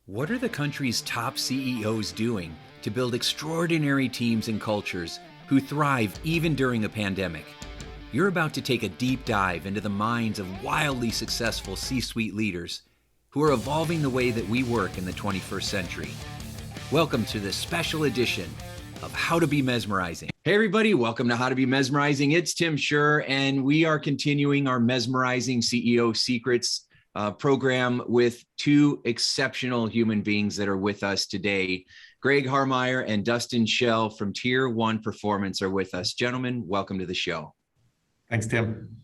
What are the country's top CEOs doing to build extraordinary teams and cultures who thrive even during a pandemic? You're about to take a deep dive into the minds of wildly successful C-suite leaders who are evolving the way that we work in the 21st century. Welcome to this special edition of How to Be Mesmerizing. Hey everybody, welcome to How to Be Mesmerizing. It's Tim Shurr, and we are continuing our Mesmerizing CEO Secrets program with two exceptional human beings that are with us today. Greg Harmeyer and Dustin Shell from Tier 1 Performance are with us. Gentlemen, welcome to the show. Thanks, Tim.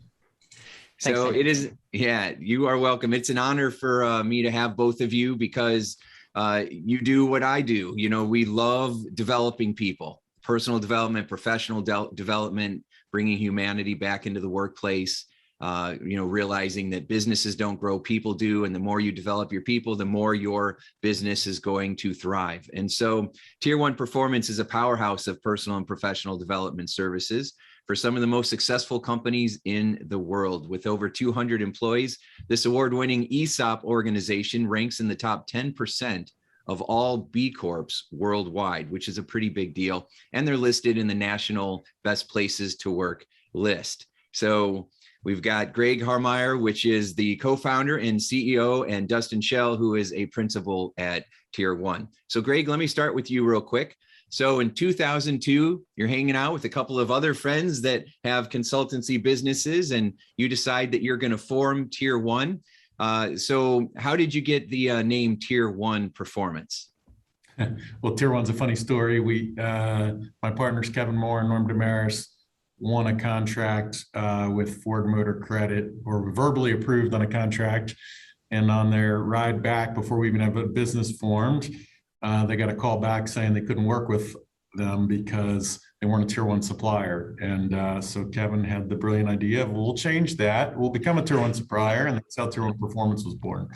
So it is, you are welcome. It's an honor for me to have both of you because you do what I do. You know, we love developing people, personal development, professional development, bringing humanity back into the workplace. Realizing that businesses don't grow, people do. And the more you develop your people, the more your business is going to thrive. And so Tier 1 Performance is a powerhouse of personal and professional development services for some of the most successful companies in the world. With over 200 employees, this award-winning ESOP organization ranks in the top 10% of all B Corps worldwide, which is a pretty big deal. And they're listed in the National Best Places to Work list. So we've got Greg Harmeyer, which is the co-founder and CEO, and Dustin Shell, who is a principal at Tier 1. So Greg, let me start with you real quick. So in 2002, you're hanging out with a couple of other friends that have consultancy businesses, and you decide that you're going to form Tier 1. So how did you get the name Tier 1 Performance? Well, Tier 1's a funny story. My partners, Kevin Moore and Norm Damaris, won a contract with Ford Motor Credit, or were verbally approved on a contract. And on their ride back, before we even have a business formed, they got a call back saying they couldn't work with them because they weren't a Tier 1 supplier. And so Kevin had the brilliant idea of, well, we'll change that. We'll become a Tier 1 supplier. And that's how Tier 1 Performance was born.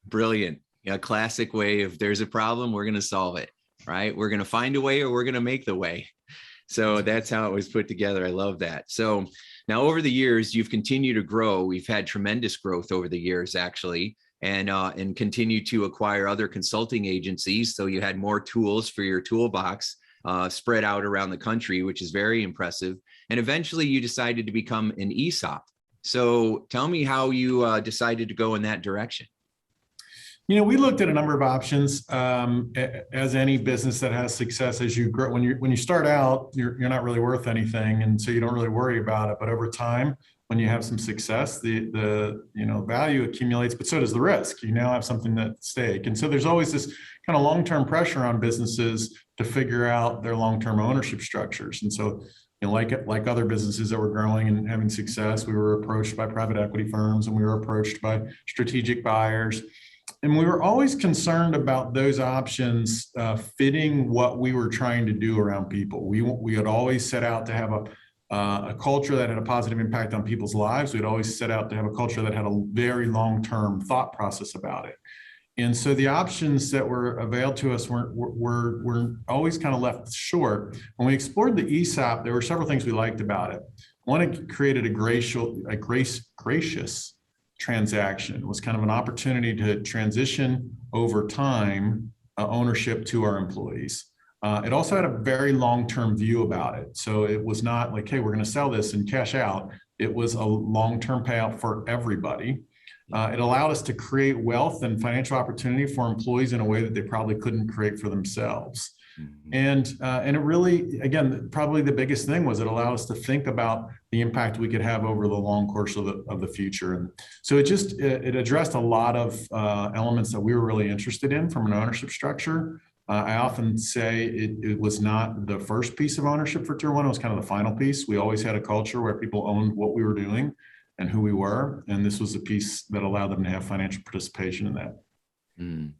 Brilliant. Yeah, classic way of there's a problem, we're going to solve it, right? We're going to find a way, or we're going to make the way. So that's how it was put together. I love that. So now over the years, you've continued to grow. We've had tremendous growth over the years, actually, and continue to acquire other consulting agencies. So you had more tools for your toolbox spread out around the country, which is very impressive. And eventually you decided to become an ESOP. So tell me how you decided to go in that direction. You know, we looked at a number of options. As any business that has success, as you grow, when you start out, you're not really worth anything, and so you don't really worry about it. But over time, when you have some success, the value accumulates, but so does the risk. You now have something at stake, and so there's always this kind of long-term pressure on businesses to figure out their long-term ownership structures. And so, like other businesses that were growing and having success, we were approached by private equity firms, and we were approached by strategic buyers. And we were always concerned about those options fitting what we were trying to do around people. We had always set out to have a culture that had a positive impact on people's lives. We'd always set out to have a culture that had a very long-term thought process about it. And so the options that were available to us were always kind of left short. When we explored the ESOP, there were several things we liked about it. One, it created a gracious transaction. It was kind of an opportunity to transition over time ownership to our employees. It also had a very long-term view about it. So it was not like, hey, we're going to sell this and cash out. It was a long-term payout for everybody. It allowed us to create wealth and financial opportunity for employees in a way that they probably couldn't create for themselves. And it really, again, probably the biggest thing was it allowed us to think about the impact we could have over the long course of the future. And so it addressed a lot of elements that we were really interested in from an ownership structure. I often say it was not the first piece of ownership for Tier 1, it was kind of the final piece. We always had a culture where people owned what we were doing and who we were. And this was the piece that allowed them to have financial participation in that.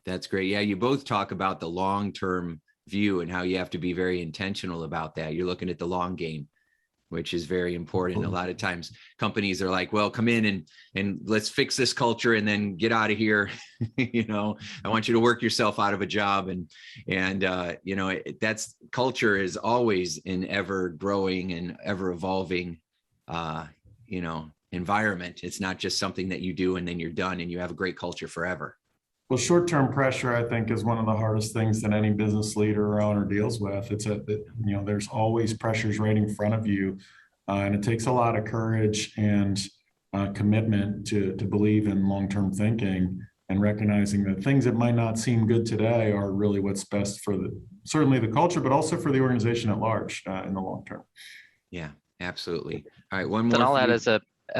That's great. Yeah, you both talk about the long-term view and how you have to be very intentional about that. You're looking at the long game, which is very important. A lot of times companies are like, well, come in and let's fix this culture and then get out of here. I want you to work yourself out of a job. That's culture is always an ever growing and ever evolving, environment. It's not just something that you do and then you're done and you have a great culture forever. Well, short-term pressure, I think, is one of the hardest things that any business leader or owner deals with. There's always pressures right in front of you, and it takes a lot of courage and commitment to believe in long-term thinking and recognizing that things that might not seem good today are really what's best for certainly the culture, but also for the organization at large in the long term. Yeah, absolutely. All right, one more. Then I'll add as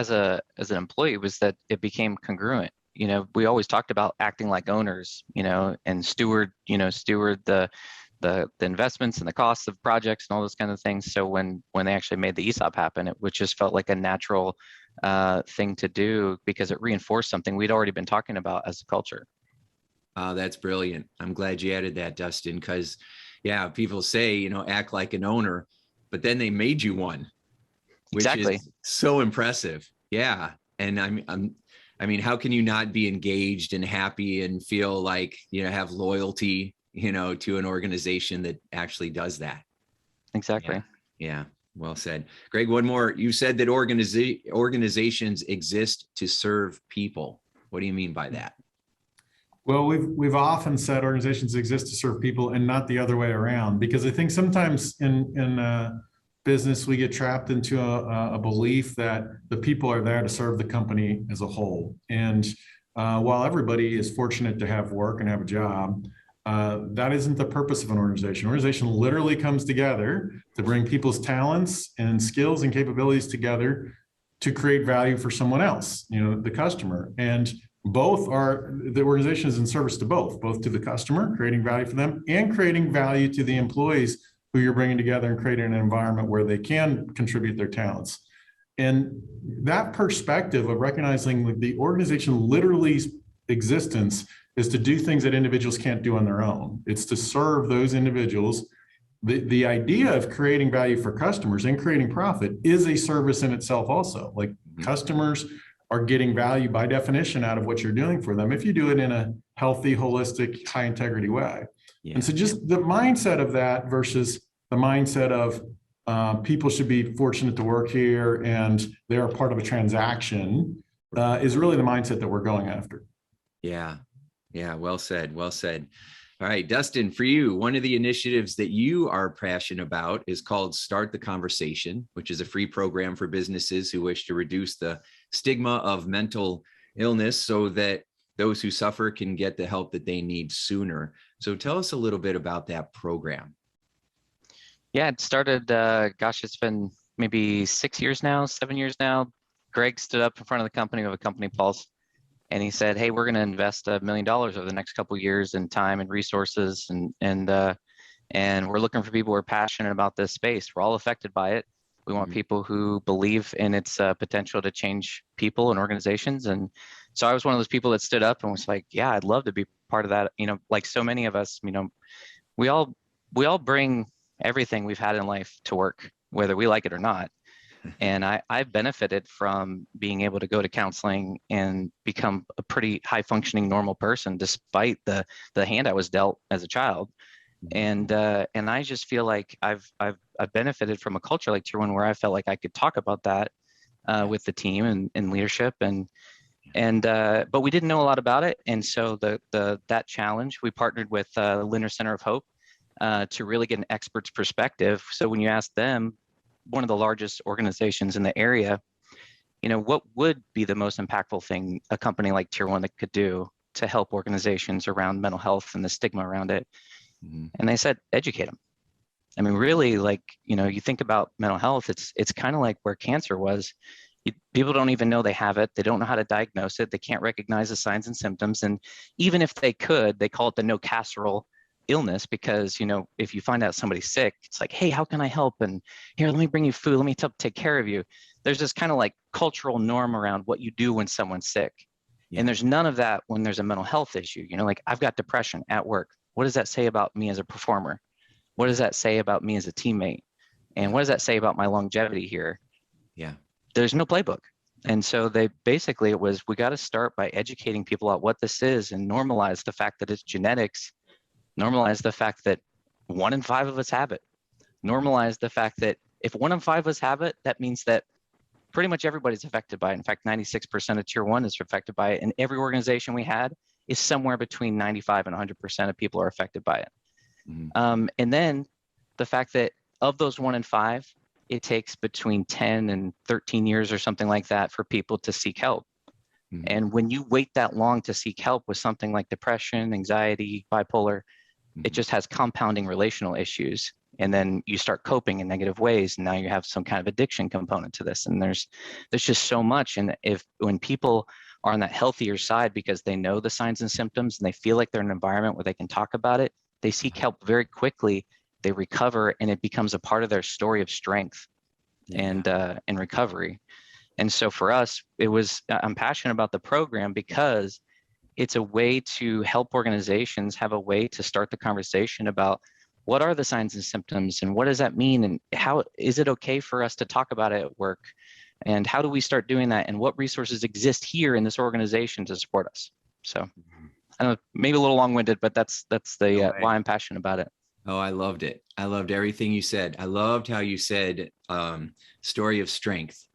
an employee was that it became congruent. We always talked about acting like owners, and steward the investments and the costs of projects and all those kind of things. So when they actually made the ESOP happen, it just felt like a natural thing to do because it reinforced something we'd already been talking about as a culture. That's brilliant. I'm glad you added that, Dustin, because yeah, people say, act like an owner, but then they made you one, which exactly. is so impressive. Yeah. And I mean, how can you not be engaged and happy and feel like, have loyalty, to an organization that actually does that? Exactly. Yeah. Well said. Greg, one more. You said that organizations exist to serve people. What do you mean by that? Well, we've often said organizations exist to serve people and not the other way around, because I think sometimes in business we get trapped into a belief that the people are there to serve the company as a whole. And while everybody is fortunate to have work and have a job, that isn't the purpose of an organization. An organization literally comes together to bring people's talents and skills and capabilities together to create value for someone else, the customer. And the organization is in service to both to the customer, creating value for them, and creating value to the employees who you're bringing together and creating an environment where they can contribute their talents. And that perspective of recognizing the organization literally existence is to do things that individuals can't do on their own. It's to serve those individuals. The idea of creating value for customers and creating profit is a service in itself also. Like customers are getting value by definition out of what you're doing for them if you do it in a healthy, holistic, high integrity way. Yeah. And so just the mindset of that versus the mindset of people should be fortunate to work here and they're a part of a transaction is really the mindset that we're going after. Yeah. Yeah. Well said. Well said. All right, Dustin, for you, one of the initiatives that you are passionate about is called Start the Conversation, which is a free program for businesses who wish to reduce the stigma of mental illness so that those who suffer can get the help that they need sooner. So tell us a little bit about that program. Yeah, it started, it's been maybe 6 years now, 7 years now. Greg stood up in front of the company with a company pulse. And he said, hey, we're going to invest $1 million over the next couple of years in time and resources. And we're looking for people who are passionate about this space. We're all affected by it. We want people who believe in its potential to change people and organizations. And so I was one of those people that stood up and was like, yeah, I'd love to be part of that. Like so many of us, we all bring everything we've had in life to work, whether we like it or not. And I've benefited from being able to go to counseling and become a pretty high functioning normal person, despite the hand I was dealt as a child. And I just feel like I've benefited from a culture like Tier 1 where I felt like I could talk about that with the team and leadership but we didn't know a lot about it. And so that challenge, we partnered with Linder Center of Hope to really get an expert's perspective. So when you ask them, one of the largest organizations in the area, what would be the most impactful thing a company like Tier 1 that could do to help organizations around mental health and the stigma around it? Mm-hmm. And they said, educate them. I mean, really, you think about mental health, it's kind of like where cancer was. People don't even know they have it. They don't know how to diagnose it. They can't recognize the signs and symptoms. And even if they could, they call it the no casserole illness, because if you find out somebody's sick, it's like, hey, how can I help? And here, let me bring you food, let me take care of you. There's this kind of like cultural norm around what you do when someone's sick. Yeah. And there's none of that when there's a mental health issue. Like I've got depression at work. What does that say about me as a performer? What does that say about me as a teammate? And what does that say about my longevity here? Yeah, there's no playbook. And so we got to start by educating people about what this is and normalize the fact that it's genetics. Normalize the fact that 1 in 5 of us have it. Normalize the fact that if 1 in 5 of us have it, that means that pretty much everybody's affected by it. In fact, 96% of Tier 1 is affected by it. In every organization we had, is somewhere between 95 and 100% of people are affected by it. And then the fact that of those 1 in 5, it takes between 10 and 13 years or something like that for people to seek help. And when you wait that long to seek help with something like depression, anxiety, bipolar, it just has compounding relational issues. And then you start coping in negative ways. And now you have some kind of addiction component to this. And there's just so much. And when people are on that healthier side because they know the signs and symptoms and they feel like they're in an environment where they can talk about it, they seek help very quickly, they recover, and it becomes a part of their story of strength and recovery. And so for us, I'm passionate about the program because it's a way to help organizations have a way to start the conversation about what are the signs and symptoms and what does that mean and how is it okay for us to talk about it at work, and how do we start doing that, and what resources exist here in this organization to support us. So I don't know, maybe a little long-winded, but that's the why I'm passionate about it. Oh, I loved it. I loved everything you said. I loved how you said story of strength,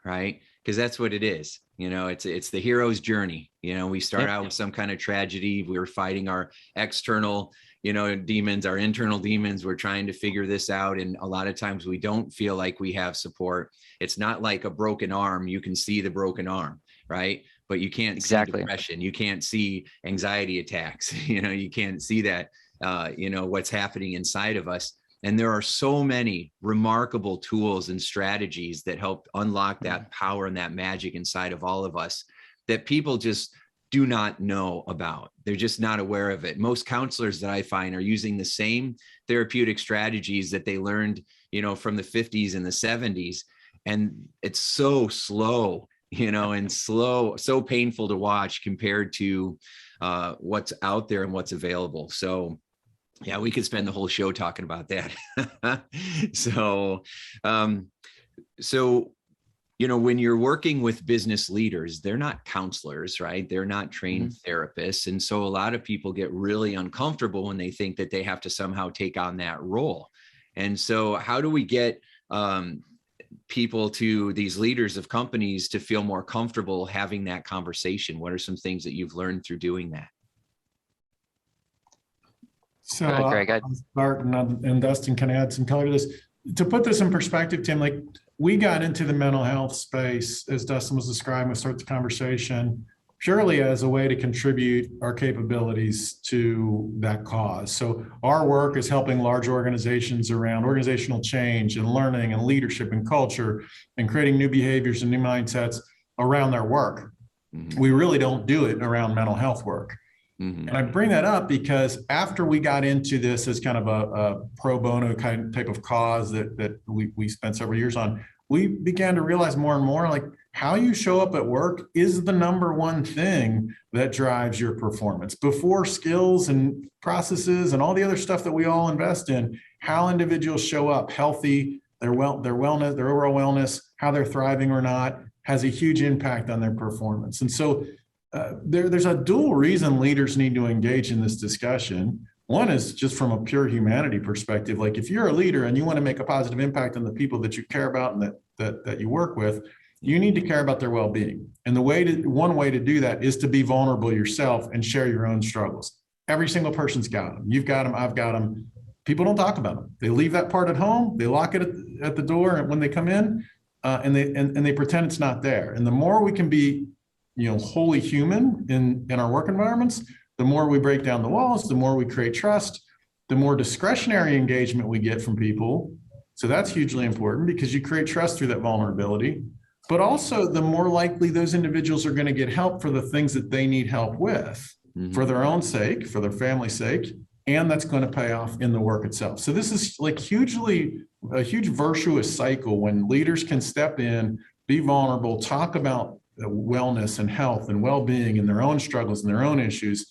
right? Because that's what it is. It's the hero's journey. We start out with some kind of tragedy. We're fighting our external, demons, our internal demons. We're trying to figure this out. And a lot of times we don't feel like we have support. It's not like a broken arm. You can see the broken arm, right? But you can't see depression. You can't see anxiety attacks. You can't see that, what's happening inside of us. And there are so many remarkable tools and strategies that help unlock that power and that magic inside of all of us that people just do not know about. They're just not aware of it. Most counselors that I find are using the same therapeutic strategies that they learned, from the 50s and the 70s. And it's so slow, and so painful to watch compared to what's out there and what's available. So yeah, we could spend the whole show talking about that. So when you're working with business leaders, they're not counselors, right? They're not trained therapists. And so a lot of people get really uncomfortable when they think that they have to somehow take on that role. And so how do we get people to these leaders of companies to feel more comfortable having that conversation? What are some things that you've learned through doing that? So I'll start and Dustin can add some color to this. To put this in perspective, Tim, like we got into the mental health space, as Dustin was describing, we start the conversation purely as a way to contribute our capabilities to that cause. So our work is helping large organizations around organizational change and learning and leadership and culture and creating new behaviors and new mindsets around their work. We really don't do it around mental health work. And I bring that up because after we got into this as kind of a pro bono type of cause that we spent several years on, we began to realize more and more like how you show up at work is the number one thing that drives your performance. Before skills and processes and all the other stuff that we all invest in, how individuals show up healthy, their wellness, their overall wellness, how they're thriving or not, has a huge impact on their performance. And so there's a dual reason leaders need to engage in this discussion. One is just from a pure humanity perspective. Like if you're a leader and you want to make a positive impact on the people that you care about and that you work with, you need to care about their well-being. And one way to do that is to be vulnerable yourself and share your own struggles. Every single person's got them. You've got them. I've got them. People don't talk about them. They leave that part at home. They lock it at the door when they come in, and they pretend it's not there. And the more we can be wholly human in our work environments, the more we break down the walls, the more we create trust, the more discretionary engagement we get from people. So that's hugely important because you create trust through that vulnerability, but also the more likely those individuals are going to get help for the things that they need help with for their own sake, for their family's sake, and that's going to pay off in the work itself. So this is like a huge virtuous cycle when leaders can step in, be vulnerable, talk about wellness and health and well-being and their own struggles and their own issues,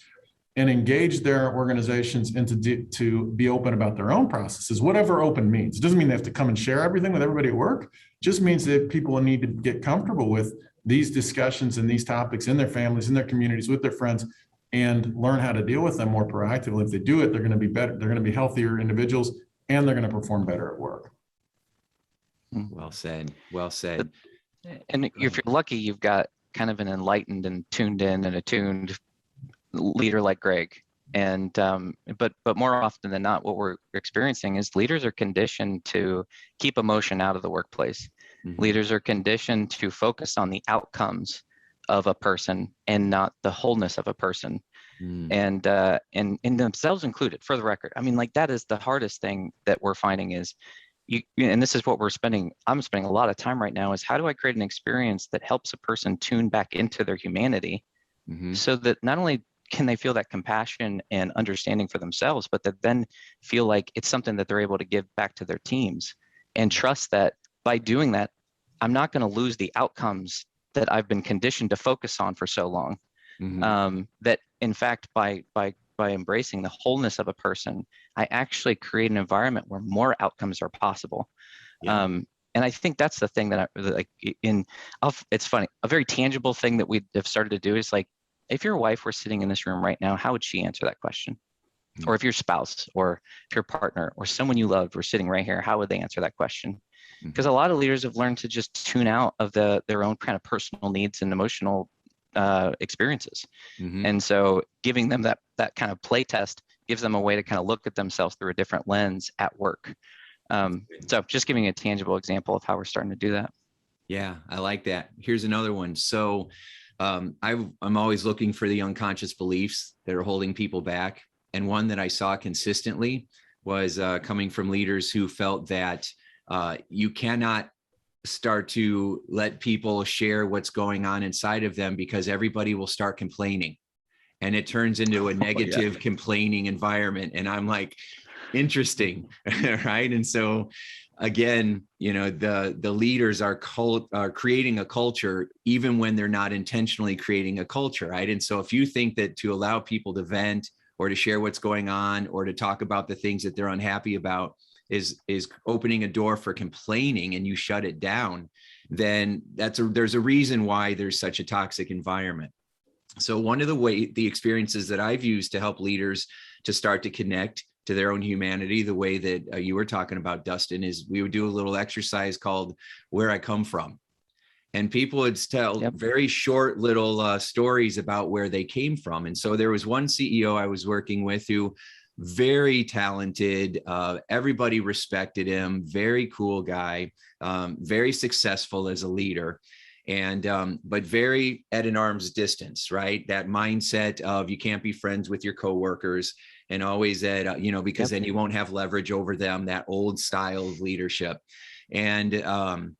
and engage their organizations to be open about their own processes, whatever open means. It doesn't mean they have to come and share everything with everybody at work. It just means that people need to get comfortable with these discussions and these topics in their families, in their communities, with their friends, and learn how to deal with them more proactively. If they do it, they're going to be better. They're going to be healthier individuals, and they're going to perform better at work. Well said. Well said. And if you're lucky, you've got kind of an enlightened and tuned in and attuned leader like Greg. And but more often than not, what we're experiencing is leaders are conditioned to keep emotion out of the workplace. Mm-hmm. Leaders are conditioned to focus on the outcomes of a person and not the wholeness of a person. And themselves included, for the record. I mean, like, that is the hardest thing that we're finding is and this is what I'm spending a lot of time right now, is how do I create an experience that helps a person tune back into their humanity, so that not only can they feel that compassion and understanding for themselves, but that then feel like it's something that they're able to give back to their teams, and trust that by doing that, I'm not going to lose the outcomes that I've been conditioned to focus on for so long. That in fact, by embracing the wholeness of a person, I actually create an environment where more outcomes are possible. Yeah. And I think that's the thing that it's funny, a very tangible thing that we have started to do is, like, if your wife were sitting in this room right now, how would she answer that question? Or if your spouse or if your partner or someone you loved were sitting right here, how would they answer that question? Because a lot of leaders have learned to just tune out of their own kind of personal needs and emotional experiences. And so giving them that kind of play test gives them a way to kind of look at themselves through a different lens at work. So just giving a tangible example of how we're starting to do that. Yeah, I like that. Here's another one. So I'm always looking for the unconscious beliefs that are holding people back. And one that I saw consistently was coming from leaders who felt that you cannot start to let people share what's going on inside of them, because everybody will start complaining, and it turns into a negative complaining environment. And I'm like, interesting. Right. And so again, the leaders are creating a culture, even when they're not intentionally creating a culture. Right. And so if you think that to allow people to vent or to share what's going on or to talk about the things that they're unhappy about is opening a door for complaining, and you shut it down, then there's a reason why there's such a toxic environment. So one of the experiences that I've used to help leaders to start to connect to their own humanity, the way that you were talking about, Dustin, is we would do a little exercise called Where I Come From. And people would tell very short little stories about where they came from. And so there was one CEO I was working with who very talented, everybody respected him, very cool guy, very successful as a leader, and but very at an arm's distance, right? That mindset of you can't be friends with your coworkers, and always at because then you won't have leverage over them, that old style of leadership. And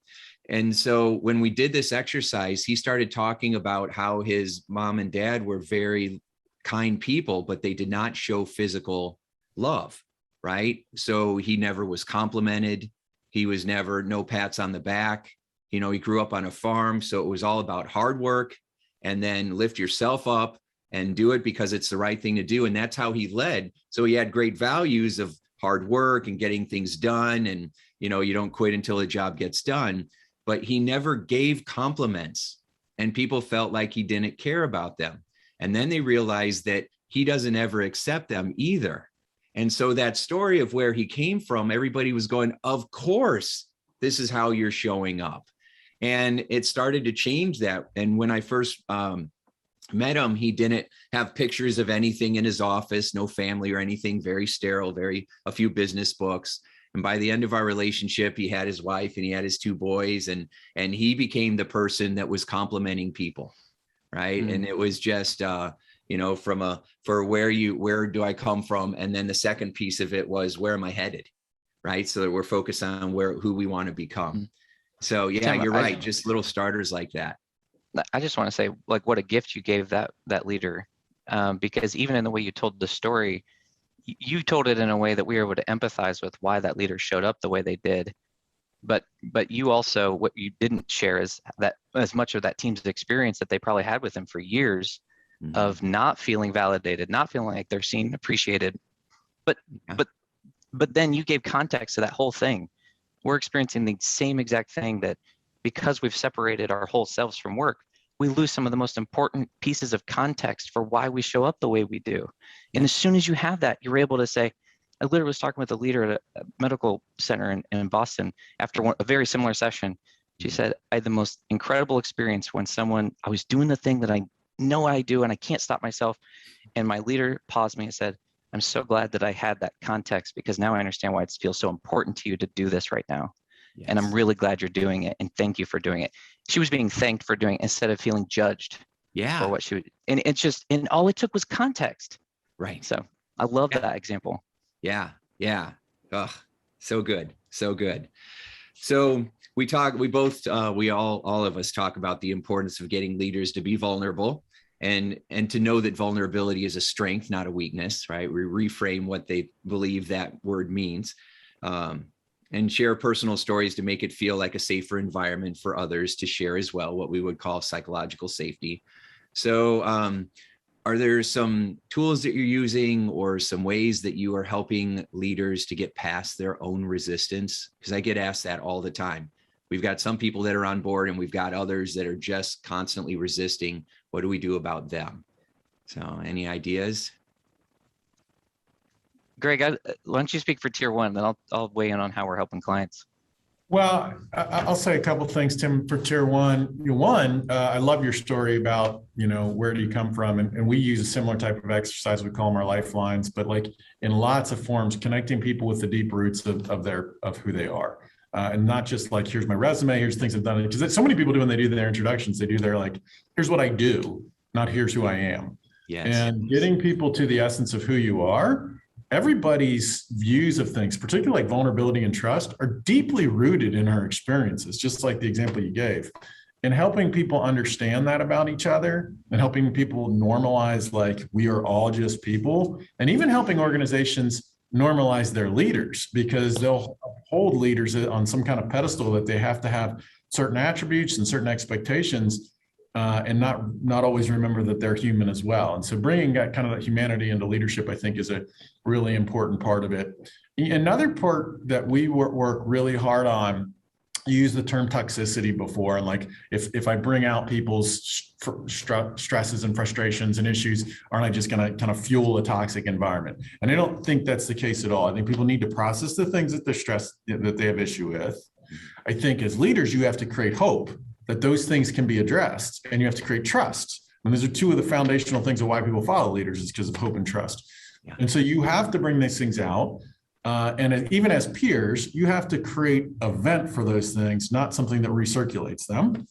so when we did this exercise, he started talking about how his mom and dad were very kind people, but they did not show physical love, right? So he never was complimented. He was never, no pats on the back. He grew up on a farm. So it was all about hard work, and then lift yourself up and do it because it's the right thing to do. And that's how he led. So he had great values of hard work and getting things done. And, you don't quit until the job gets done, but he never gave compliments, and people felt like he didn't care about them. And then they realized that he doesn't ever accept them either. And so that story of where he came from, everybody was going, of course, this is how you're showing up. And it started to change that. And when I first met him, he didn't have pictures of anything in his office, no family or anything, very sterile, a few business books. And by the end of our relationship, he had his wife and he had his 2 boys, and he became the person that was complimenting people. Right. And it was just, where do I come from? And then the second piece of it was, where am I headed? Right. So that we're focused on who we want to become. So yeah, Tim, you're right. Just little starters like that. I just want to say, like, what a gift you gave that leader, because even in the way you told the story, you told it in a way that we were able to empathize with why that leader showed up the way they did. But you also, what you didn't share is that as much of that team's experience that they probably had with him for years of not feeling validated, not feeling like they're seen and appreciated. But then you gave context to that whole thing. We're experiencing the same exact thing, that because we've separated our whole selves from work, we lose some of the most important pieces of context for why we show up the way we do. And as soon as you have that, you're able to say, I literally was talking with a leader at a medical center in Boston after a very similar session. She said, I had the most incredible experience when I was doing the thing that I know I do and I can't stop myself. And my leader paused me and said, I'm so glad that I had that context, because now I understand why it feels so important to you to do this right now. Yes. And I'm really glad you're doing it. And thank you for doing it. She was being thanked for doing it instead of feeling judged for what she would. And it's just, and all it took was context. Right. So I love that example. Yeah. Yeah. Oh, so good. So good. So we all of us talk about the importance of getting leaders to be vulnerable and to know that vulnerability is a strength, not a weakness, right? We reframe what they believe that word means, and share personal stories to make it feel like a safer environment for others to share as well, what we would call psychological safety. So are there some tools that you're using or some ways that you are helping leaders to get past their own resistance? Because I get asked that all the time. We've got some people that are on board and we've got others that are just constantly resisting. What do we do about them? So any ideas? Greg, why don't you speak for tier one, then I'll weigh in on how we're helping clients. Well, I'll say a couple of things, Tim, for tier one. I love your story about, where do you come from? And we use a similar type of exercise. We call them our lifelines, but like in lots of forms, connecting people with the deep roots of who they are. And not just like, here's my resume, here's things I've done. Because so many people do when they do their introductions, they do their like, here's what I do, not here's who I am. Yes. And getting people to the essence of who you are. Everybody's views of things, particularly like vulnerability and trust, are deeply rooted in our experiences, just like the example you gave. And helping people understand that about each other and helping people normalize, like, we are all just people, and even helping organizations normalize their leaders, because they'll hold leaders on some kind of pedestal that they have to have certain attributes and certain expectations, and not always remember that they're human as well. And so bringing that kind of that humanity into leadership, I think, is a really important part of it. Another part that we work really hard on, you used the term toxicity before, and like if I bring out people's stresses and frustrations and issues, aren't I just going to kind of fuel a toxic environment? And I don't think that's the case at all. I think people need to process the things that they're stressed, that they have issue with. I think as leaders, you have to create hope that those things can be addressed, and you have to create trust. And those are two of the foundational things of why people follow leaders, is because of hope and trust. Yeah. And so you have to bring these things out. And even as peers, you have to create a vent for those things, not something that recirculates them.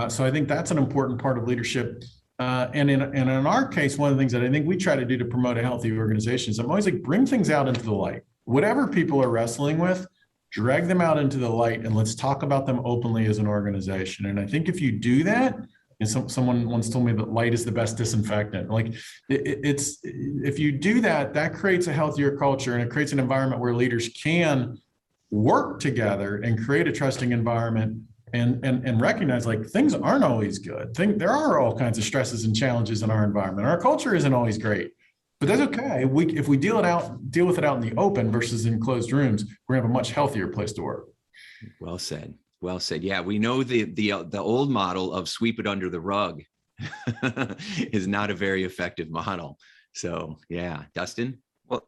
So I think that's an important part of leadership. And in our case, one of the things that I think we try to do to promote a healthy organization is I'm always like, bring things out into the light. Whatever people are wrestling with, drag them out into the light, and let's talk about them openly as an organization. And I think if you do that, and someone once told me that light is the best disinfectant. Like it's if you do that, that creates a healthier culture, and it creates an environment where leaders can work together and create a trusting environment, and recognize like things aren't always good. There are all kinds of stresses and challenges in our environment. Our culture isn't always great. But that's okay. If we deal with it out in the open versus in closed rooms, we're gonna have a much healthier place to work. Well said. Well said. Yeah, we know the old model of sweep it under the rug is not a very effective model. So yeah, Dustin. Well,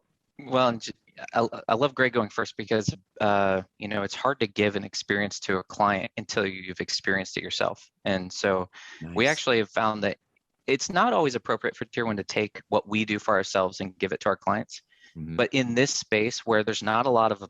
I love Greg going first, because it's hard to give an experience to a client until you've experienced it yourself. And so we actually have found that it's not always appropriate for tier one to take what we do for ourselves and give it to our clients. Mm-hmm. But in this space where there's not a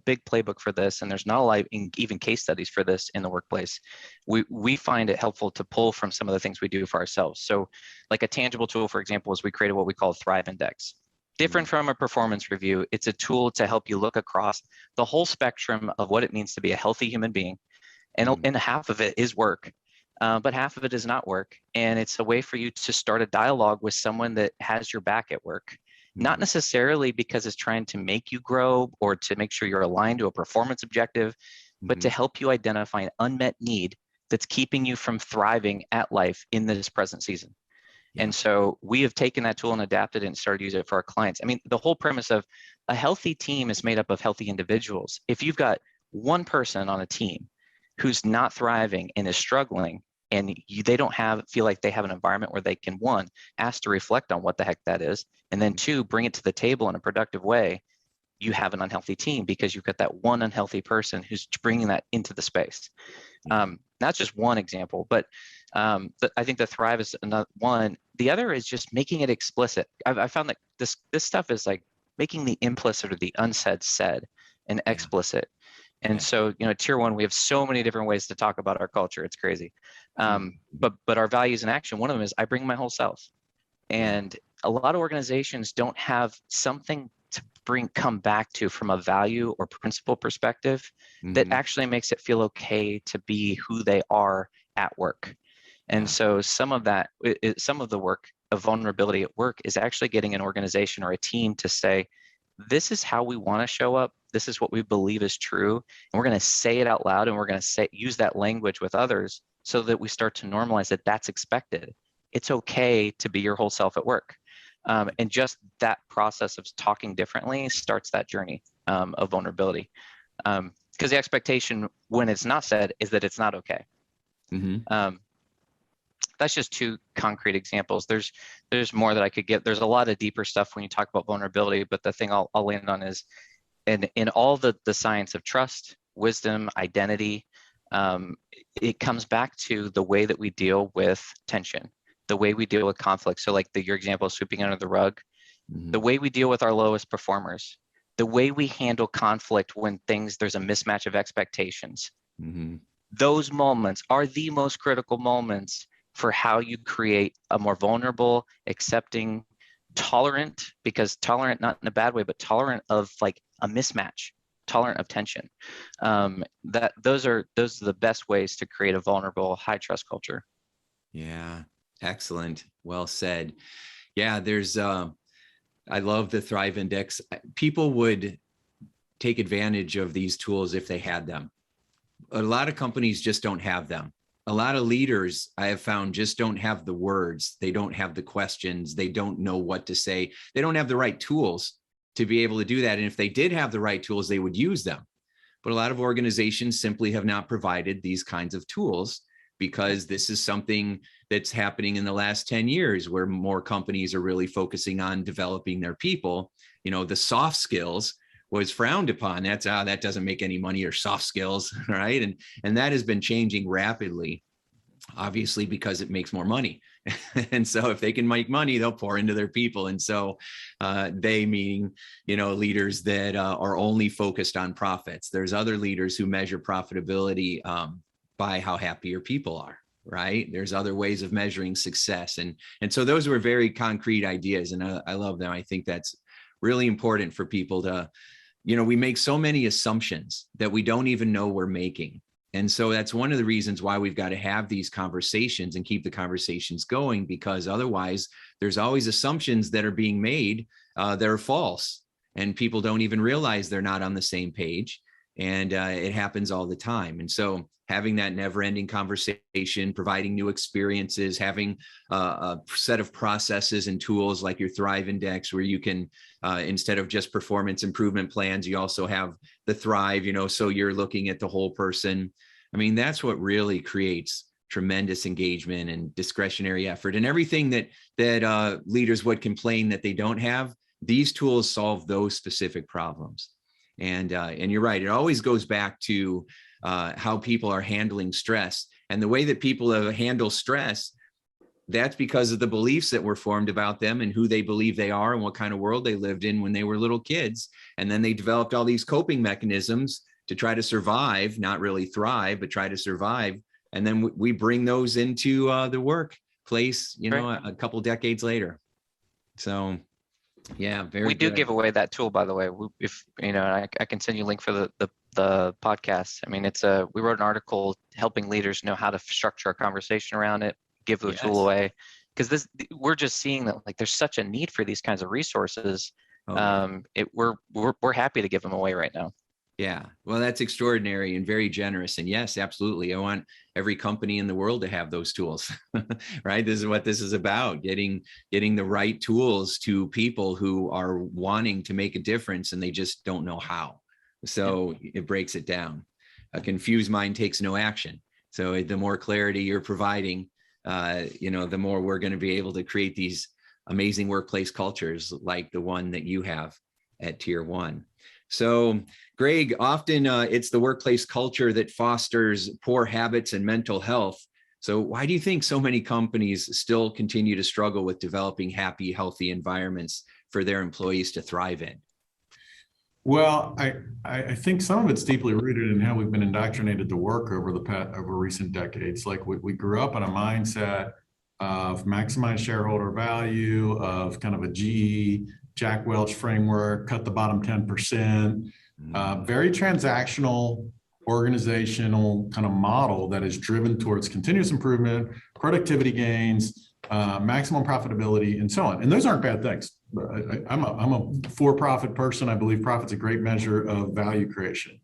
big playbook for this, and there's not a lot of even case studies for this in the workplace, we find it helpful to pull from some of the things we do for ourselves. So like a tangible tool, for example, is we created what we call Thrive Index. Different from a performance review, it's a tool to help you look across the whole spectrum of what it means to be a healthy human being. And half of it is work. But half of it is not work. And it's a way for you to start a dialogue with someone that has your back at work, not necessarily because it's trying to make you grow or to make sure you're aligned to a performance objective, but to help you identify an unmet need that's keeping you from thriving at life in this present season. Yeah. And so we have taken that tool and adapted it and started using it for our clients. I mean, the whole premise of a healthy team is made up of healthy individuals. If you've got one person on a team who's not thriving and is struggling, and they don't feel like they have an environment where they can, one, ask to reflect on what the heck that is, and then two, bring it to the table in a productive way, you have an unhealthy team, because you've got that one unhealthy person who's bringing that into the space. That's just one example, but I think the thrive is another one. The other is just making it explicit. I found that this stuff is like making the implicit or the unsaid said and explicit. And so, tier one, we have so many different ways to talk about our culture. It's crazy. But our values in action, one of them is I bring my whole self. And a lot of organizations don't have something to come back to from a value or principle perspective that actually makes it feel okay to be who they are at work. And so some of the work of vulnerability at work is actually getting an organization or a team to say, this is how we want to show up. This is what we believe is true. And we're going to say it out loud, and we're going to use that language with others so that we start to normalize that that's expected. It's okay to be your whole self at work. And just that process of talking differently starts that journey of vulnerability. Because the expectation when it's not said is that it's not okay. That's just two concrete examples. There's more that I could get. There's a lot of deeper stuff when you talk about vulnerability, but the thing I'll land on is in all the science of trust, wisdom, identity, it comes back to the way that we deal with tension, the way we deal with conflict. So like your example of sweeping under the rug, the way we deal with our lowest performers, the way we handle conflict when there's a mismatch of expectations. Those moments are the most critical moments for how you create a more vulnerable, accepting, tolerant, because tolerant, not in a bad way, but tolerant of like a mismatch, tolerant of tension. Those are the best ways to create a vulnerable, high trust culture. Yeah, excellent. Well said. Yeah, I love the Thrive Index. People would take advantage of these tools if they had them. A lot of companies just don't have them. A lot of leaders I have found just don't have the words. They don't have the questions. They don't know what to say. They don't have the right tools to be able to do that. And if they did have the right tools, they would use them. But a lot of organizations simply have not provided these kinds of tools, because this is something that's happening in the last 10 years where more companies are really focusing on developing their people. The soft skills was frowned upon. That doesn't make any money, or soft skills, right? And that has been changing rapidly, obviously, because it makes more money. And so if they can make money, they'll pour into their people. And so they meaning, leaders that are only focused on profits. There's other leaders who measure profitability by how happy your people are, right? There's other ways of measuring success. And so those were very concrete ideas, and I love them. I think that's really important for people to, we make so many assumptions that we don't even know we're making. And so that's one of the reasons why we've got to have these conversations and keep the conversations going, because otherwise there's always assumptions that are being made that are false, and people don't even realize they're not on the same page. And it happens all the time. And so having that never-ending conversation, providing new experiences, having a set of processes and tools like your Thrive Index, where you can, instead of just performance improvement plans, you also have the Thrive, so you're looking at the whole person. I mean, that's what really creates tremendous engagement and discretionary effort, and everything that leaders would complain that they don't have. These tools solve those specific problems. And you're right. It always goes back to how people are handling stress, and the way that people handle stress. That's because of the beliefs that were formed about them and who they believe they are and what kind of world they lived in when they were little kids. And then they developed all these coping mechanisms to try to survive, not really thrive, but try to survive. And then we bring those into the workplace, Right. a couple decades later. So yeah, very We do good. give away that tool, by the way. If I can send you a link for the podcast. I mean, we wrote an article helping leaders know how to structure a conversation around it, give the tool away, because we're just seeing that like there's such a need for these kinds of resources. We're happy to give them away right now. Yeah, well, that's extraordinary and very generous. And yes, absolutely. I want every company in the world to have those tools, right? This is what this is about, getting the right tools to people who are wanting to make a difference and they just don't know how. So it breaks it down. A confused mind takes no action. So the more clarity you're providing, the more we're going to be able to create these amazing workplace cultures like the one that you have at Tier 1. So, Greg, often it's the workplace culture that fosters poor habits and mental health. So why do you think so many companies still continue to struggle with developing happy, healthy environments for their employees to thrive in? Well, I think some of it's deeply rooted in how we've been indoctrinated to work over recent decades. Like we grew up in a mindset of maximize shareholder value, of kind of a GE, Jack Welch framework, cut the bottom 10%, very transactional organizational kind of model that is driven towards continuous improvement, productivity gains, maximum profitability, and so on. And those aren't bad things. I'm a for-profit person. I believe profit's a great measure of value creation.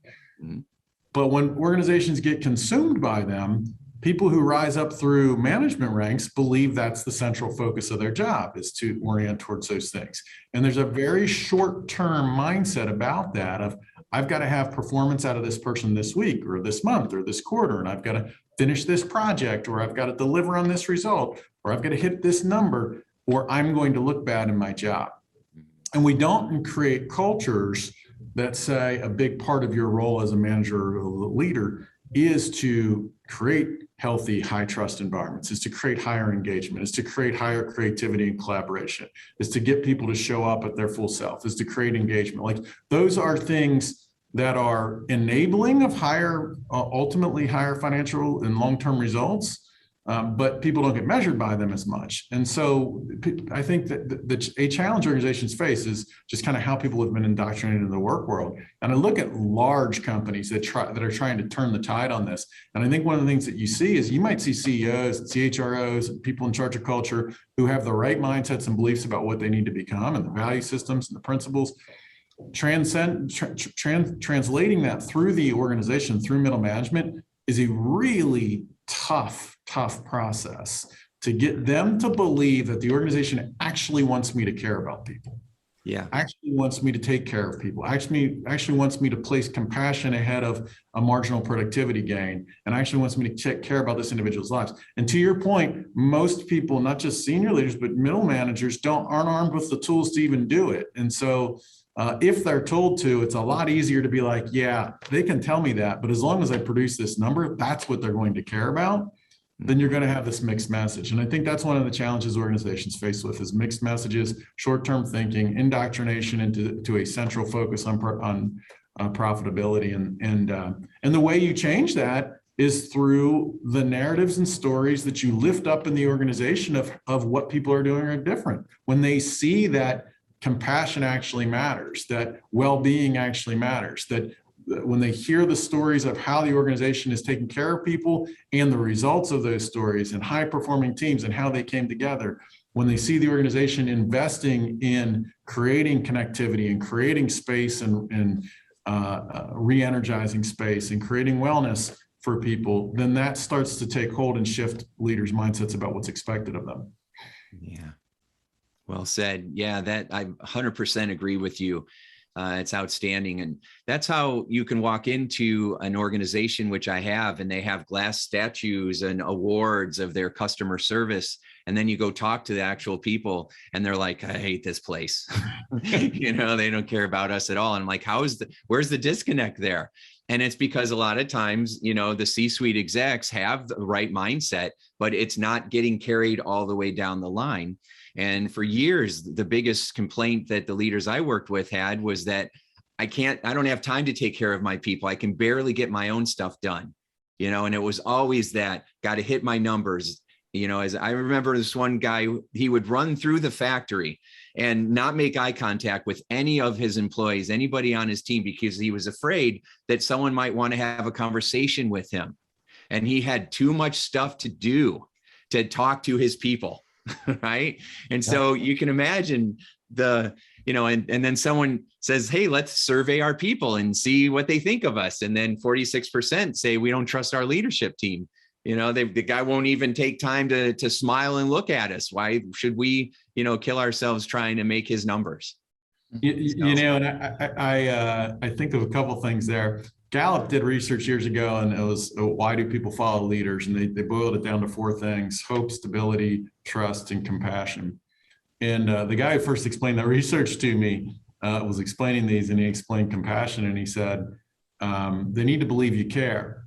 But when organizations get consumed by them, people who rise up through management ranks believe that's the central focus of their job, is to orient towards those things. And there's a very short-term mindset about that of, I've got to have performance out of this person this week or this month or this quarter, and I've got to finish this project, or I've got to deliver on this result, or I've got to hit this number, or I'm going to look bad in my job. And we don't create cultures that say a big part of your role as a manager or a leader is to create healthy, high trust environments, is to create higher engagement, is to create higher creativity and collaboration, is to get people to show up at their full self, is to create engagement. Like those are things that are enabling of higher, ultimately higher financial and long-term results, but people don't get measured by them as much. And so I think that a challenge organizations face is just kind of how people have been indoctrinated into the work world. And I look at large companies that are trying to turn the tide on this. And I think one of the things that you see is you might see CEOs and CHROs and people in charge of culture who have the right mindsets and beliefs about what they need to become and the value systems and the principles. Translating that through the organization, through middle management, is a really tough process to get them to believe that the organization actually wants me to care about people. Yeah. Actually wants me to take care of people. Actually wants me to place compassion ahead of a marginal productivity gain, and actually wants me to care about this individual's lives. And to your point, most people, not just senior leaders, but middle managers aren't armed with the tools to even do it. And so if they're told to, it's a lot easier to be like, yeah, they can tell me that, but as long as I produce this number, that's what they're going to care about. Then you're going to have this mixed message. And I think that's one of the challenges organizations face with is mixed messages, short-term thinking, indoctrination into a central focus on profitability. And the way you change that is through the narratives and stories that you lift up in the organization of what people are doing are different. When they see that compassion actually matters, that well-being actually matters, that when they hear the stories of how the organization is taking care of people and the results of those stories and high-performing teams and how they came together, when they see the organization investing in creating connectivity and creating space and re-energizing space and creating wellness for people, then that starts to take hold and shift leaders' mindsets about what's expected of them. Yeah. Well said. Yeah, that I 100% agree with you. It's outstanding. And that's how you can walk into an organization, which I have, and they have glass statues and awards of their customer service. And then you go talk to the actual people and they're like, I hate this place. They don't care about us at all. And I'm like, where's the disconnect there? And it's because a lot of times, the C-suite execs have the right mindset, but it's not getting carried all the way down the line. And for years, the biggest complaint that the leaders I worked with had was that I don't have time to take care of my people. I can barely get my own stuff done, and it was always that got to hit my numbers. As I remember this one guy, he would run through the factory and not make eye contact with any of his employees, anybody on his team, because he was afraid that someone might want to have a conversation with him. And he had too much stuff to do to talk to his people. Right. And so you can imagine and then someone says, hey, let's survey our people and see what they think of us. And then 46% say we don't trust our leadership team. The guy won't even take time to smile and look at us. Why should we, kill ourselves trying to make his numbers? And I think of a couple of things there. Gallup did research years ago, and it was, why do people follow leaders? And they boiled it down to 4 things: hope, stability, trust, and compassion. And the guy who first explained that research to me was explaining these, and he explained compassion, and he said, they need to believe you care.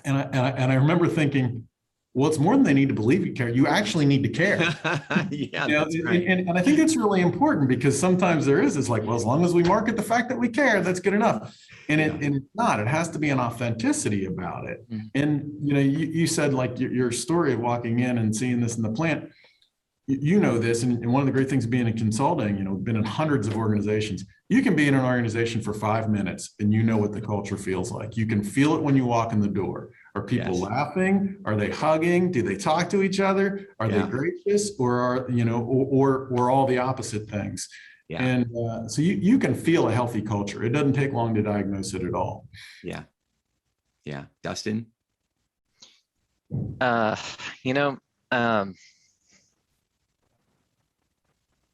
And I remember thinking, well, it's more than they need to believe you care. You actually need to care. Yeah, that's right. And I think it's really important, because sometimes it's like, well, as long as we market the fact that we care, that's good enough. And it's not. It has to be an authenticity about it. Mm-hmm. And you said, like, your story of walking in and seeing this in the plant. You know this, and one of the great things of being in consulting, been in hundreds of organizations. You can be in an organization for 5 minutes and you know what the culture feels like. You can feel it when you walk in the door. Are people laughing? Are they hugging? Do they talk to each other? Are they gracious, or are or all the opposite things? Yeah. And so you can feel a healthy culture. It doesn't take long to diagnose it at all. Yeah. Yeah. Dustin?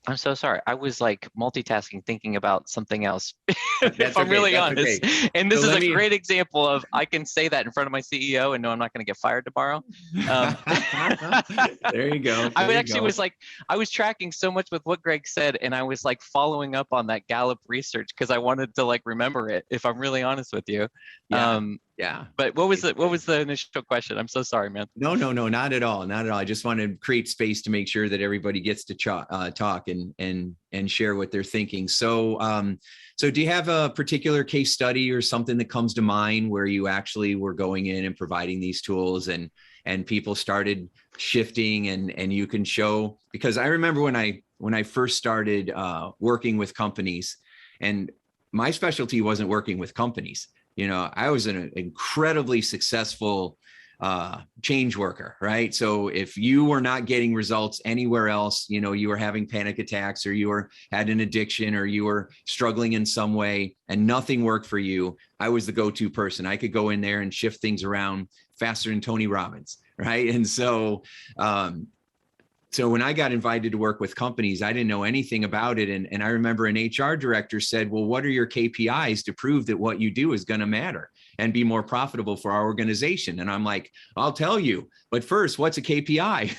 I'm so sorry. I was like multitasking, thinking about something else, if I'm really honest. Okay. And this is a great example of, I can say that in front of my CEO and know I'm not going to get fired tomorrow. There you go. I was tracking so much with what Greg said, and I was like following up on that Gallup research because I wanted to like remember it, if I'm really honest with you. Yeah. But what was the initial question? I'm so sorry, man. No, not at all. Not at all. I just want to create space to make sure that everybody gets to talk and share what they're thinking. So, so do you have a particular case study or something that comes to mind where you actually were going in and providing these tools and people started shifting and you can show? Because I remember when I first started working with companies, and my specialty wasn't working with companies. I was an incredibly successful change worker, right? So if you were not getting results anywhere else, you were having panic attacks, or you had an addiction, or you were struggling in some way and nothing worked for you, I was the go-to person. I could go in there and shift things around faster than Tony Robbins, right? And so, so when I got invited to work with companies, I didn't know anything about it. And I remember an HR director said, well, what are your KPIs to prove that what you do is going to matter and be more profitable for our organization? And I'm like, I'll tell you, but first, what's a KPI?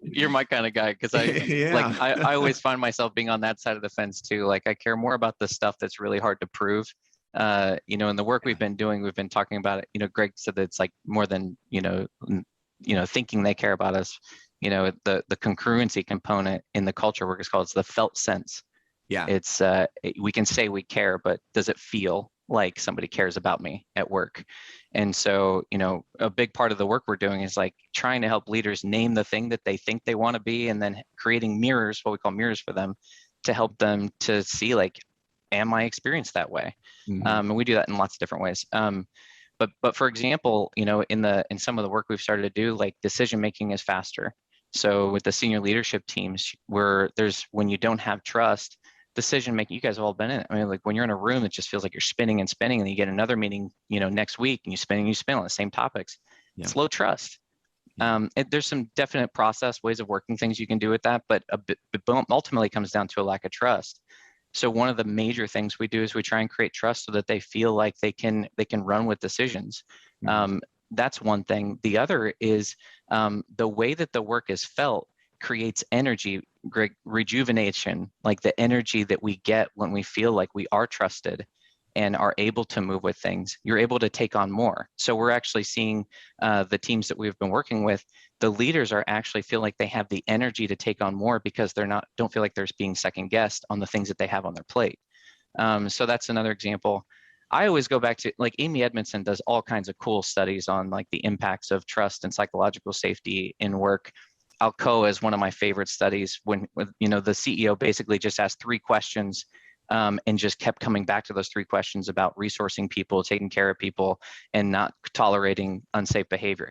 You're my kind of guy. Cause I always find myself being on that side of the fence too. Like, I care more about the stuff that's really hard to prove. In the work we've been doing, we've been talking about it. Greg said that it's like more than, thinking they care about us. The congruency component in the culture work is called, it's the felt sense. Yeah. It's, we can say we care, but does it feel like somebody cares about me at work? And so, a big part of the work we're doing is like trying to help leaders name the thing that they think they want to be, and then creating mirrors, what we call mirrors for them, to help them to see, like, am I experienced that way? Mm-hmm. And we do that in lots of different ways. But for example, in some of the work we've started to do, like, decision making is faster. So with the senior leadership teams, when you don't have trust, decision making, you guys have all been in it. I mean, like, when you're in a room, it just feels like you're spinning and spinning, and then you get another meeting, next week, and you spin on the same topics. Yeah. It's low trust. There's some definite process ways of working things you can do with that, but ultimately comes down to a lack of trust. So one of the major things we do is we try and create trust so that they feel like they can run with decisions. Mm-hmm. That's one thing. The other is the way that the work is felt creates energy, rejuvenation, like the energy that we get when we feel like we are trusted and are able to move with things. You're able to take on more. So we're actually seeing the teams that we've been working with, the leaders are actually feel like they have the energy to take on more because don't feel like they're being second guessed on the things that they have on their plate. So that's another example. I always go back to, like, Amy Edmondson does all kinds of cool studies on, like, the impacts of trust and psychological safety in work. Alcoa is one of my favorite studies when the CEO basically just asked 3 questions and just kept coming back to those 3 questions about resourcing people, taking care of people, and not tolerating unsafe behavior.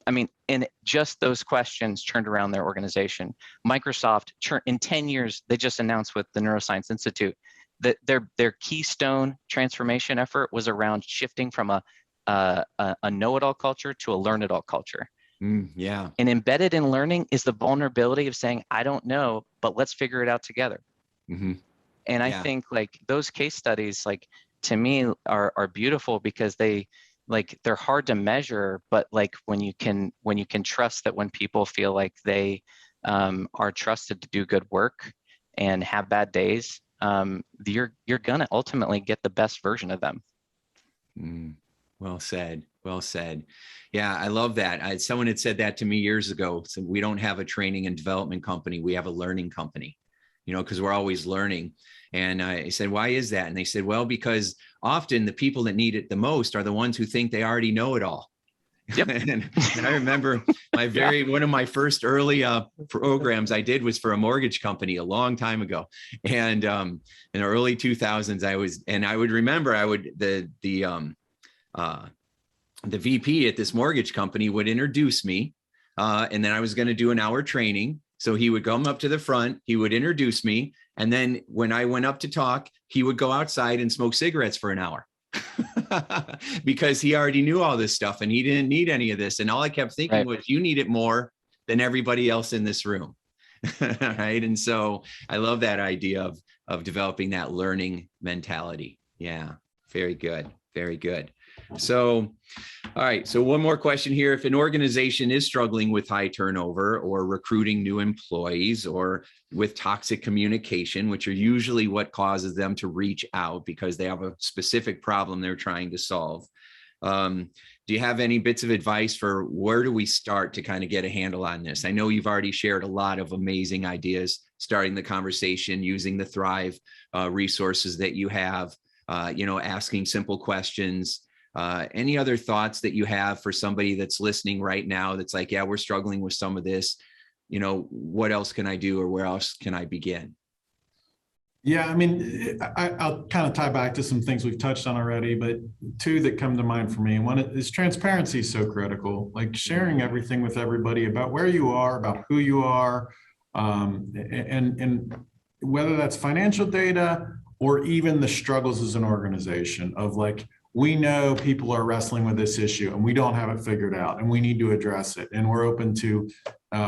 I mean, and just those questions turned around their organization. Microsoft, in 10 years, they just announced with the Neuroscience Institute that their keystone transformation effort was around shifting from a know-it-all culture to a learn-it-all culture. Yeah. And embedded in learning is the vulnerability of saying, I don't know, but let's figure it out together. Mm-hmm. And I think, like, those case studies, like, to me are beautiful because they're hard to measure, but, like, when you can trust that when people feel like they are trusted to do good work and have bad days, you're going to ultimately get the best version of them. Well said. Well said. Yeah, I love that. Someone had said that to me years ago. So we don't have a training and development company. We have a learning company, because we're always learning. And I said, why is that? And they said, well, because often the people that need it the most are the ones who think they already know it all. Yep. and I remember one of my first early programs I did was for a mortgage company a long time ago. And in the early 2000s, I would remember the VP at this mortgage company would introduce me, and then I was going to do an hour training. So he would come up to the front, he would introduce me. And then when I went up to talk, he would go outside and smoke cigarettes for an hour because he already knew all this stuff and he didn't need any of this. And all I kept thinking was, you need it more than everybody else in this room. Right. And so I love that idea of developing that learning mentality. Yeah. Very good. Very good. So, all right. So one more question here. If an organization is struggling with high turnover or recruiting new employees or with toxic communication, which are usually what causes them to reach out because they have a specific problem they're trying to solve, do you have any bits of advice for where do we start to kind of get a handle on this? I know you've already shared a lot of amazing ideas, starting the conversation, using the Thrive resources that you have, asking simple questions. Any other thoughts that you have for somebody that's listening right now that's like, yeah, we're struggling with some of this, what else can I do or where else can I begin? Yeah, I mean, I'll kind of tie back to some things we've touched on already, but two that come to mind for me. One is transparency is so critical, like sharing everything with everybody about where you are, about who you are, and whether that's financial data or even the struggles as an organization of like, we know people are wrestling with this issue and we don't have it figured out and we need to address it. And we're open to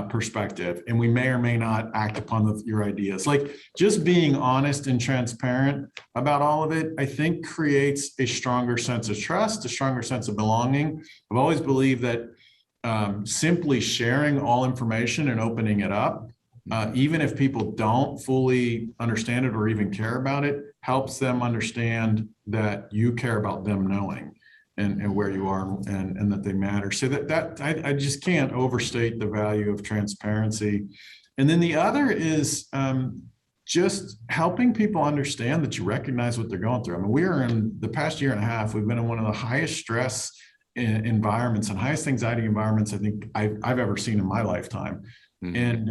perspective and we may or may not act upon your ideas. Like just being honest and transparent about all of it, I think creates a stronger sense of trust, a stronger sense of belonging. I've always believed that simply sharing all information and opening it up, even if people don't fully understand it or even care about it, helps them understand that you care about them knowing and where you are and that they matter. So that I just can't overstate the value of transparency. And then the other is just helping people understand that you recognize what they're going through. I mean, we are in the past year and a half, we've been in one of the highest stress environments and highest anxiety environments I think I've ever seen in my lifetime. Mm-hmm.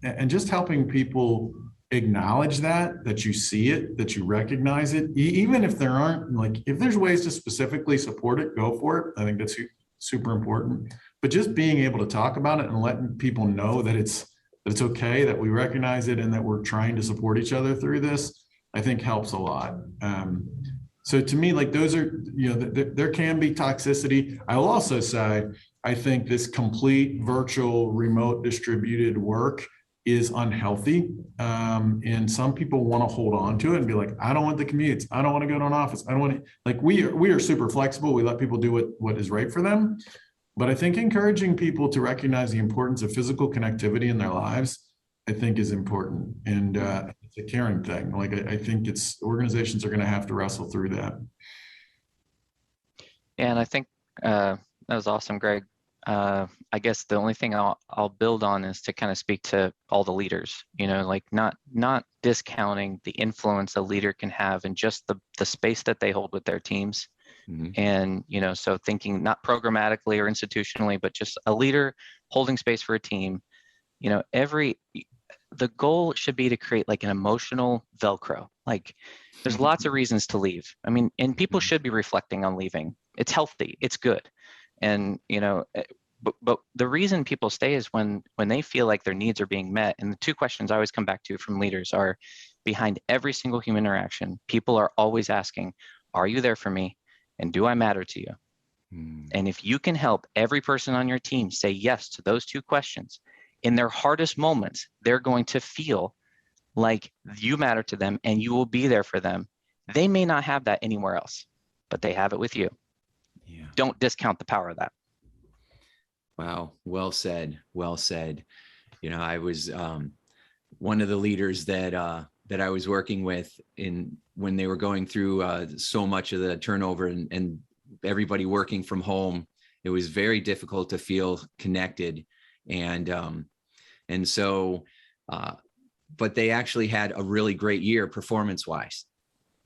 And just helping people acknowledge that you see it, that you recognize it, even if there aren't, like, if there's ways to specifically support it, go for it. I think that's super important. But just being able to talk about it and letting people know that it's okay, that we recognize it, and that we're trying to support each other through this, I think helps a lot. So to me, like those are, there can be toxicity. I will also say, I think this complete virtual, remote, distributed work is unhealthy. And some people want to hold on to it and be like, I don't want the commutes. I don't want to go to an office. I don't want to, like, we are super flexible. We let people do what is right for them. But I think encouraging people to recognize the importance of physical connectivity in their lives, I think is important. And it's a caring thing. Like, I think organizations are going to have to wrestle through that. And I think that was awesome, Greg. I guess the only thing I'll build on is to kind of speak to all the leaders, like not discounting the influence a leader can have in just the space that they hold with their teams. Mm-hmm. And, so thinking not programmatically or institutionally, but just a leader holding space for a team, the goal should be to create like an emotional Velcro. Like there's lots of reasons to leave. I mean, and people should be reflecting on leaving. It's healthy, it's good. And, but the reason people stay is when they feel like their needs are being met. And the two questions I always come back to from leaders are, behind every single human interaction, people are always asking, are you there for me? And do I matter to you? And if you can help every person on your team say yes to those two questions, in their hardest moments, they're going to feel like you matter to them and you will be there for them. They may not have that anywhere else, but they have it with you. Yeah. Don't discount the power of that. Wow. Well said. Well said. I was one of the leaders that I was working with when they were going through so much of the turnover and everybody working from home. It was very difficult to feel connected. And so, but they actually had a really great year performance-wise.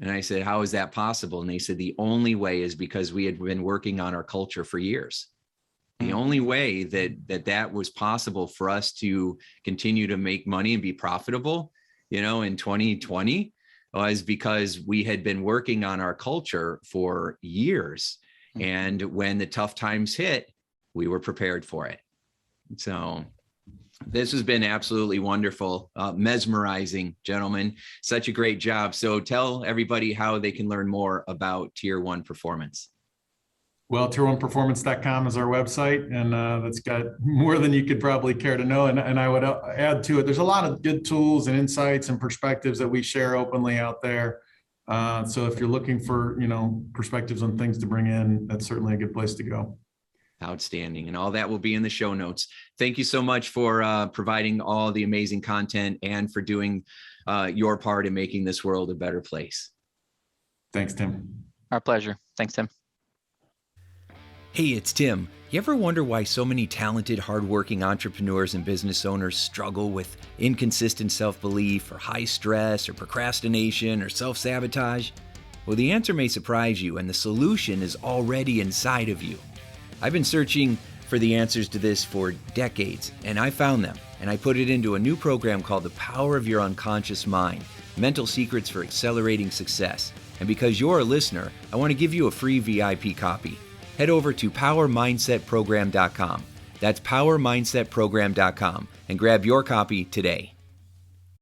And I said, how is that possible? And they said, the only way is because we had been working on our culture for years. The only way that was possible for us to continue to make money and be profitable, in 2020 was because we had been working on our culture for years. And when the tough times hit, we were prepared for it. So this has been absolutely wonderful, mesmerizing, gentlemen. Such a great job. So tell everybody how they can learn more about Tier 1 Performance. Well, tier1performance.com is our website, and that's got more than you could probably care to know. And I would add to it, there's a lot of good tools and insights and perspectives that we share openly out there. So if you're looking for, perspectives on things to bring in, that's certainly a good place to go. Outstanding. And all that will be in the show notes. Thank you so much for providing all the amazing content and for doing your part in making this world a better place. Thanks, Tim. Our pleasure. Thanks, Tim. Hey, it's Tim. You ever wonder why so many talented, hardworking entrepreneurs and business owners struggle with inconsistent self-belief or high stress or procrastination or self-sabotage? Well, the answer may surprise you, and the solution is already inside of you. I've been searching for the answers to this for decades, and I found them, and I put it into a new program called The Power of Your Unconscious Mind, Mental Secrets for Accelerating Success. And because you're a listener, I want to give you a free VIP copy. Head over to PowerMindsetProgram.com. That's PowerMindsetProgram.com and grab your copy today.